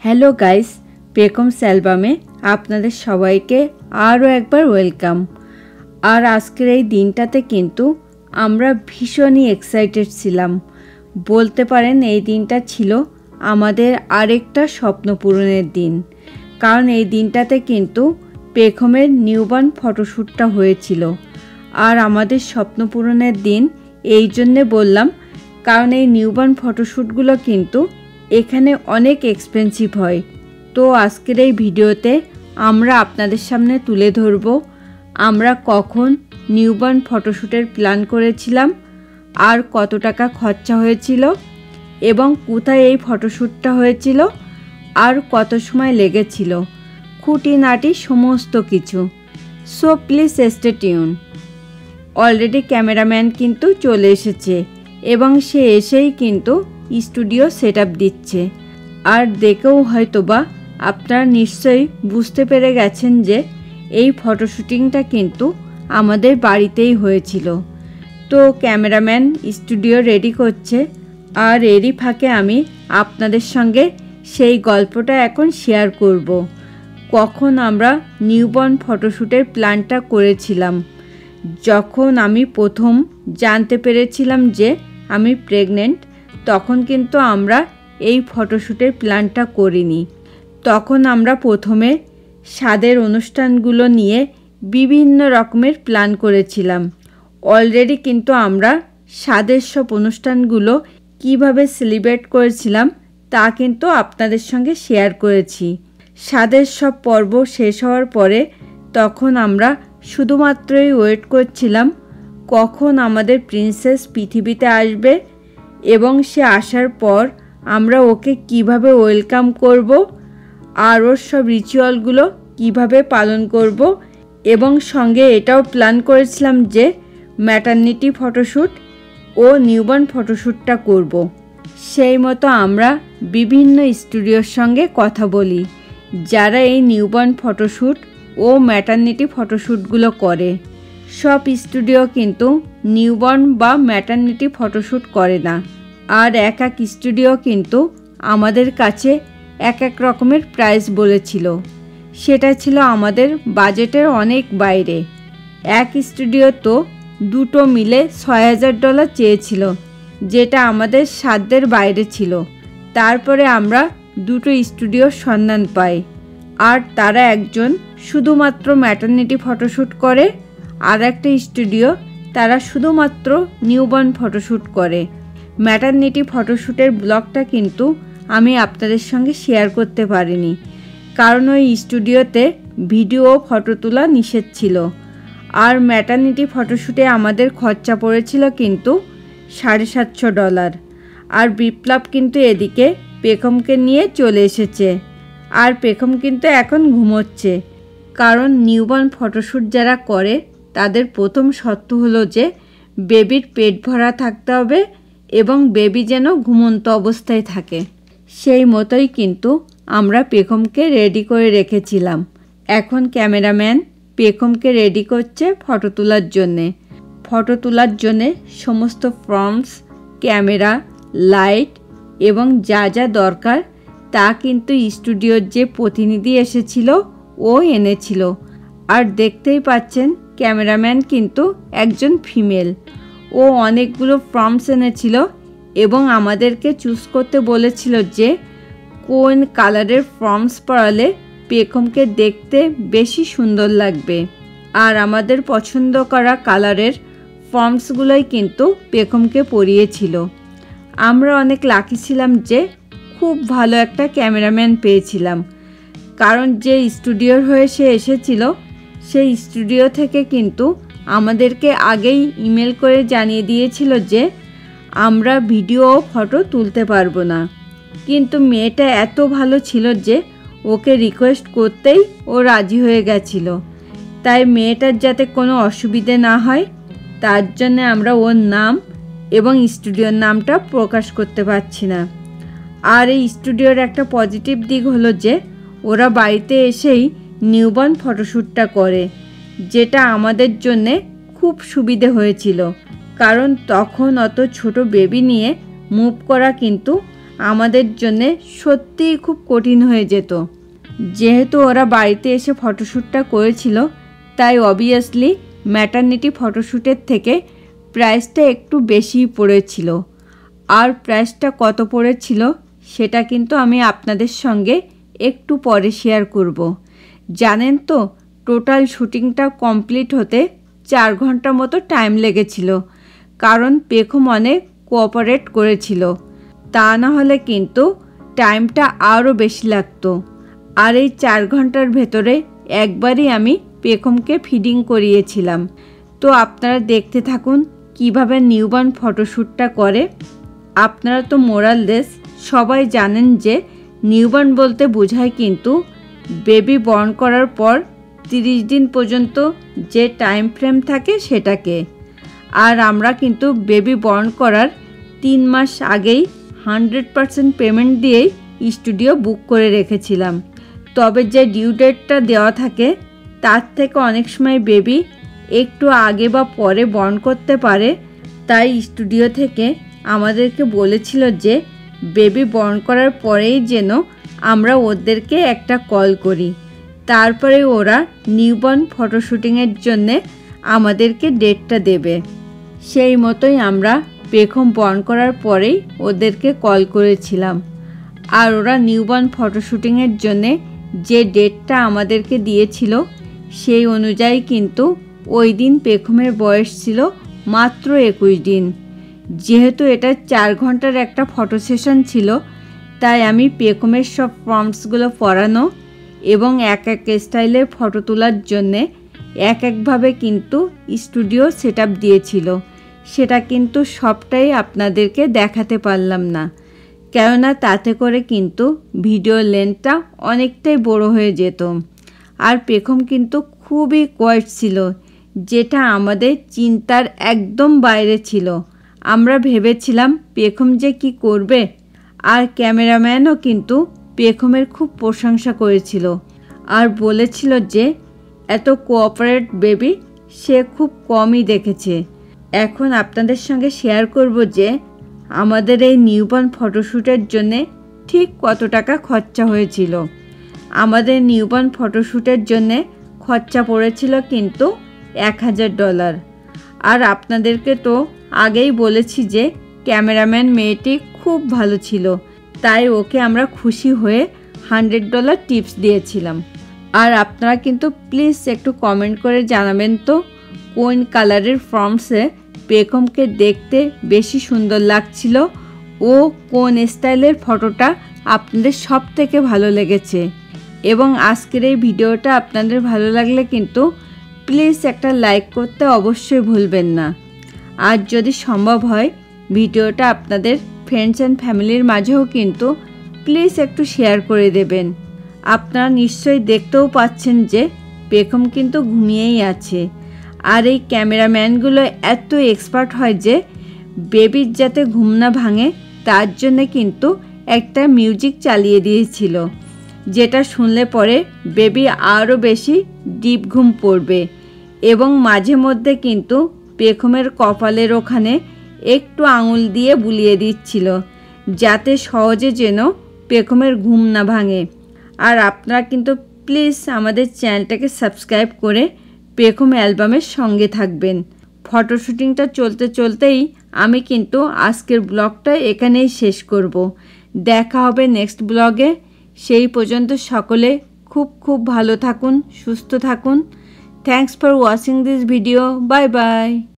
Hello guys, পেকমস অ্যালবামে আপনাদের সবাইকে আরও একবার ওয়েলকাম। আর আজকের এই দিনটাতে কিন্তু আমরা ভীষণই এক্সাইটেড ছিলাম। বলতে পারেন এই দিনটা ছিল আমাদের আরেকটা স্বপ্ন পূরণের দিন, কারণ এই দিনটাতে কিন্তু পেকমের নিউবর্ন ফটোশ্যুটটা হয়েছিল। আর আমাদের স্বপ্ন পূরণের দিন এই জন্যে বললাম, কারণ এই নিউবর্ন ফটোশ্যুটগুলো কিন্তু এখানে অনেক এক্সপেন্সিভ হয়। তো আজকের এই ভিডিওতে আমরা আপনাদের সামনে তুলে ধরব আমরা কখন নিউবর্ন ফটোশ্যুটের প্ল্যান করেছিলাম, আর কত টাকা খরচা হয়েছিল, এবং কোথায় এই ফটোশ্যুটটা হয়েছিল, আর কত সময় লেগেছিল, খুঁটিনাটি সমস্ত কিছু। So please stay tune. Already cameraman কিন্তু চলে এসেছে এবং সে এসেই কিন্তু স্টুডিও সেট আপ দিচ্ছে। আর দেখেও হয়তোবা আপনারা নিশ্চয়ই বুঝতে পেরে গেছেন যে এই ফটোশ্যুটিংটা কিন্তু আমাদের বাড়িতেই হয়েছিল। তো ক্যামেরাম্যান স্টুডিও রেডি করছে, আর এরই ফাঁকে আমি আপনাদের সঙ্গে সেই গল্পটা এখন শেয়ার করব, কখন আমরা নিউবর্ন ফটোশ্যুটের প্ল্যানটা করেছিলাম। যখন আমি প্রথম জানতে পেরেছিলাম যে আমি প্রেগনেন্ট, তখন কিন্তু আমরা এই ফটোশ্যুটের প্ল্যানটা করিনি। তখন আমরা প্রথমে স্বাদের অনুষ্ঠানগুলো নিয়ে বিভিন্ন রকমের প্ল্যান করেছিলাম। অলরেডি কিন্তু আমরা স্বাদের সব অনুষ্ঠানগুলো কিভাবে সেলিব্রেট করেছিলাম তা কিন্তু আপনাদের সঙ্গে শেয়ার করেছি। স্বাদের সব পর্ব শেষ হওয়ার পরে তখন আমরা শুধুমাত্রই ওয়েট করছিলাম কখন আমাদের প্রিন্সেস পৃথিবীতে আসবে, এবং সে আসার পর আমরা ওকে কিভাবে ওয়েলকাম করব, আর ওর সব রিচুয়ালগুলো কিভাবে পালন করব, এবং সঙ্গে এটাও প্ল্যান করেছিলাম যে ম্যাটারনিটি ফটোশ্যুট ও নিউবর্ন ফটোশ্যুটটা করব। সেই মতো আমরা বিভিন্ন স্টুডিওর সঙ্গে কথা বলি যারা এই নিউবর্ন ফটোশ্যুট ও ম্যাটারনিটি ফটোশ্যুটগুলো করে। সব স্টুডিও কিন্তু নিউবর্ন বা ম্যাটারনিটি ফটোশ্যুট করে না, আর এক এক স্টুডিও কিন্তু আমাদের কাছে এক এক রকমের প্রাইস বলেছিল। সেটা ছিল আমাদের বাজেটের অনেক বাইরে। এক স্টুডিও তো দুটো মিলে $6,000 চেয়েছিল, যেটা আমাদের সাধ্যের বাইরে ছিল। তারপরে আমরা দুটো স্টুডিওর সন্ধান পাই, আর তারা একজন শুধুমাত্র ম্যাটারনিটি ফটোশ্যুট করে, আর একটা স্টুডিও তারা শুধুমাত্র নিউবর্ন ফটোশ্যুট করে। ম্যাটারনিটি ফটোশ্যুটের ব্লগটা কিন্তু আমি আপনাদের সঙ্গে শেয়ার করতে পারিনি, কারণ ওই স্টুডিওতে ভিডিও ও ফটো তোলা নিষেধ ছিল। আর ম্যাটারনিটি ফটোশ্যুটে আমাদের খরচা পড়েছিল কিন্তু $750। আর বিপ্লব কিন্তু এদিকে পেকমকে নিয়ে চলে এসেছে, আর পেকম কিন্তু এখন ঘুমোচ্ছে, কারণ নিউবর্ন ফটোশ্যুট যারা করে তাদের প্রথম শর্ত হলো যে বেবির পেট ভরা থাকতে হবে এবং বেবি যেন ঘুমন্ত অবস্থায় থাকে। সেই মতোই কিন্তু আমরা পেকমকে রেডি করে রেখেছিলাম। এখন ক্যামেরাম্যান পেকমকে রেডি করছে ফটো তোলার জন্যে। ফটো তোলার জন্যে সমস্ত ফ্রমস, ক্যামেরা, লাইট এবং যা যা দরকার তা কিন্তু স্টুডিওর যে প্রতিনিধি এসেছিল ও এনেছিল। আর দেখতেই পাচ্ছেন ক্যামেরাম্যান কিন্তু একজন ফিমেল। ও অনেকগুলো ফর্মস এনেছিল এবং আমাদেরকে চুজ করতে বলেছিল যে কোন কালারের ফর্মস পরালে পেকমকে দেখতে বেশি সুন্দর লাগবে। আর আমাদের পছন্দ করা কালারের ফর্মসগুলোই কিন্তু পেকমকে পরিয়েছিল। আমরা অনেক লাকি ছিলাম যে খুব ভালো একটা ক্যামেরাম্যান পেয়েছিলাম, কারণ যে স্টুডিওর হয়ে সে এসেছিল সেই স্টুডিও থেকে কিন্তু আমাদেরকে আগেই ইমেল করে জানিয়ে দিয়েছিল যে আমরা ভিডিও ও ফটো তুলতে পারবো না। কিন্তু মেয়েটা এত ভালো ছিল যে ওকে রিকোয়েস্ট করতেই ও রাজি হয়ে গেছিল। তাই মেয়েটার যাতে কোনো অসুবিধে না হয় তার জন্য আমরা ওর নাম এবং স্টুডিওর নামটা প্রকাশ করতে পারছি না। আর এই স্টুডিওর একটা পজিটিভ দিক হলো যে ওরা বাড়িতে এসেই নিউবর্ন ফটোশ্যুটটা করে, যেটা আমাদের জন্যে খুব সুবিধে হয়েছিল, কারণ তখন অত ছোট বেবি নিয়ে মুভ করা কিন্তু আমাদের জন্য সত্যিই খুব কঠিন হয়ে যেত। যেহেতু ওরা বাড়িতে এসে ফটোশ্যুটটা করেছিল, তাই অবভিয়াসলি ম্যাটারনিটি ফটোশ্যুটের থেকে প্রাইসটা একটু বেশিই পড়েছিল। আর প্রাইসটা কত পড়েছিল সেটা কিন্তু আমি আপনাদের সঙ্গে একটু পরে শেয়ার করব। জানেন তো, টোটাল শ্যুটিংটা কমপ্লিট হতে 4 ঘন্টা মতো টাইম লেগেছিল, কারণ পেখম অনেক কোঅপারেট করেছিল। তা না হলে কিন্তু টাইমটা আরও বেশি লাগতো। আর এই 4 ঘন্টার ভেতরে একবারই আমি পেখমকে ফিডিং করিয়েছিলাম। তো আপনারা দেখতে থাকুন কিভাবে নিউবর্ন ফটোশ্যুটটা করে। আপনারা তো মোরাললেস সবাই জানেন যে নিউবর্ন বলতে বোঝায় কিন্তু বেবি বর্ন করার পর 30 দিন পর্যন্ত যে টাইম ফ্রেম থাকে সেটাকে। আর আমরা কিন্তু বেবি বর্ন করার 3 মাস আগেই 100% পেমেন্ট দিয়েই স্টুডিও বুক করে রেখেছিলাম। তবে যে ডিউ ডেটটা দেওয়া থাকে তার থেকে অনেক সময় বেবি একটু আগে বা পরে বর্ন করতে পারে। তাই স্টুডিও থেকে আমাদেরকে বলেছিল যে বেবি বর্ন করার পরেই যেন আমরা ওদেরকে একটা কল করি, তারপরে ওরা নিউবর্ন ফটোশ্যুটিংয়ের জন্যে আমাদেরকে ডেটটা দেবে। সেই মতোই আমরা পেখম বর্ন করার পরেই ওদেরকে কল করেছিলাম। আর ওরা নিউবর্ন ফটোশ্যুটিংয়ের জন্যে যে ডেটটা আমাদেরকে দিয়েছিল সেই অনুযায়ী কিন্তু ওই দিন পেখমের বয়স ছিল মাত্র 21 দিন। যেহেতু এটা 4 ঘন্টার একটা ফটো সেশন ছিল, তাই আমি পেখমের সব প্রম্পটসগুলো পড়ানো এবং এক এক স্টাইলের ফটো তোলার জন্যে এক একভাবে কিন্তু স্টুডিও সেট আপ দিয়েছিল। সেটা কিন্তু সবটাই আপনাদেরকে দেখাতে পারলাম না, কেননা তাতে করে কিন্তু ভিডিও লেন্থটা অনেকটাই বড় হয়ে যেত। আর পেখম কিন্তু খুবই কোয়াইট ছিল, যেটা আমাদের চিন্তার একদম বাইরে ছিল। আমরা ভেবেছিলাম পেখম যে কি করবে। আর ক্যামেরাম্যানও কিন্তু পেখমের খুব প্রশংসা করেছিল আর বলেছিল যে এত কোঅপারেট বেবি সে খুব কমই দেখেছে। এখন আপনাদের সঙ্গে শেয়ার করব যে আমাদের এই নিউবর্ন ফটোশ্যুটের জন্যে ঠিক কত টাকা খরচা হয়েছিল। আমাদের নিউবর্ন ফটোশ্যুটের জন্যে খরচা পড়েছিল কিন্তু $1000। আর আপনাদেরকে তো আগেই বলেছি যে ক্যামেরাম্যান মেয়েটি খুব ভালো ছিল, তাই ওকে আমরা খুশি হয়ে $100 টিপস দিয়েছিলাম। আর আপনারা কিন্তু প্লিজ একটু কমেন্ট করে জানাবেন তো কোন কালারের ফর্মসে পেখমকে দেখতে বেশি সুন্দর লাগছিল ও কোন স্টাইলের ফটোটা আপনাদের সব থেকে ভালো লেগেছে। এবং আজকের এই ভিডিওটা আপনাদের ভালো লাগলে কিন্তু প্লিজ একটা লাইক করতে অবশ্যই ভুলবেন না। আর যদি সম্ভব হয় ভিডিওটা আপনাদের ফ্রেন্ডস অ্যান্ড ফ্যামিলির মাঝেও কিন্তু প্লিজ একটু শেয়ার করে দেবেন। আপনারা নিশ্চয়ই দেখতেও পাচ্ছেন যে পেখম কিন্তু ঘুমিয়েই আছে। আর এই ক্যামেরাম্যানগুলো এত এক্সপার্ট হয় যে বেবির যাতে ঘুম না ভাঙে তার জন্য কিন্তু একটা মিউজিক চালিয়ে দিয়েছিল, যেটা শুনলে পরে বেবি আরও বেশি ডিপ ঘুম পড়বে। এবং মাঝে মধ্যে কিন্তু পেখমের কপালের ওখানে একটু আঙুল দিয়ে বুলিয়ে দিচ্ছিল, যাতে সহজে যেন পেখমের ঘুম না ভাঙে। আর আপনারা কিন্তু প্লিজ আমাদের চ্যানেলটাকে সাবস্ক্রাইব করে পেখম অ্যালবামের সঙ্গে থাকবেন। ফটোশ্যুটিংটা চলতে চলতেই আমি কিন্তু আজকের ব্লগটা এখানেই শেষ করব। দেখা হবে নেক্সট ব্লগে। সেই পর্যন্ত সকলে খুব খুব ভালো থাকুন, সুস্থ থাকুন। Thanks for watching this video. Bye bye.